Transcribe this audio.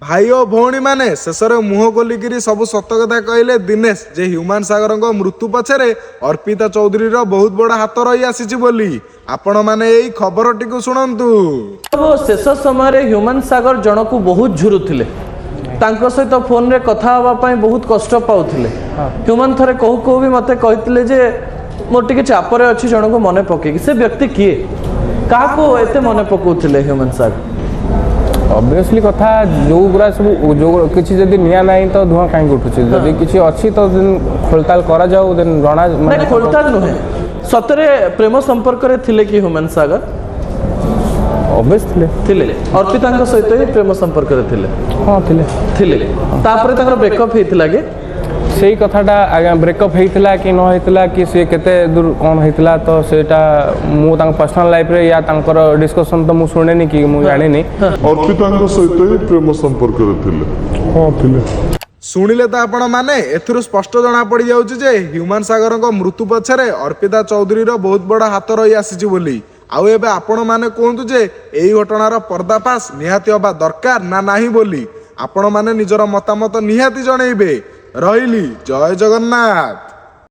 भाई ओ भौणी माने शेषर मुह खोलिकी सब सत कथा कहले दिनेश जे ह्यूमान सागर मृत्यु पछरे अर्पिता चौधरी बहुत बड़ा हाथ रही आसी बोली आपण माने एई खबर टिकु शुणंतु। शेष समय ह्यूमान सागर जन को बहुत झुरुथिले तांको सहित फोन रे कथा हवा पई बहुत कष्ट पाउथिले। ह्यूमान थरे कहू कहू भी मते कहिथिले जे मोर टिके चापरे अछि जन को मने पके से व्यक्ति किए काहा को एते मने पकोथिले ह्यूमान सागर ऑब्वियसली कथा जो गुरा सब जो किसी जदि निया नहीं तो धुआं कहीं उठुचे जदि किसी अच्छी तो खोलताल करा जाऊ देन रणा नहीं खोलताल नुहे सतरे प्रेम संपर्क रे थिले कि ह्यूमान सागर ऑब्वियस थिले अर्पिता सहित ही प्रेम संपर्क रे थिले। हां थिले तापरे ताकर ब्रेकअप हेतिला के सेही कथाटा आज्ञा ब्रेकअप होता कि न होता कि सी केते दूर कौन होता तो सेटा मु पर्सनल लाइफ रे या तांकर डिस्कशन तो मु सुनेनी कि मु जानिनी अर्पिता सहित ही प्रेम संपर्क थिले। शुणिले तो आपण माने एथुरु स्पष्ट जना पड़ी जाउची जे ह्यूमान सागर मृत्यु पछरे अर्पिता चौधरी बहुत बड़ा हाथ रही आसी बोली आउ एबे आपण माने कहतु जे एई घटनार पर्दाफाश निहाती हबा दरकार ना नाही बोली आपण माने निजर मतामत निहाती जणैबे। रहिली जय जगन्नाथ।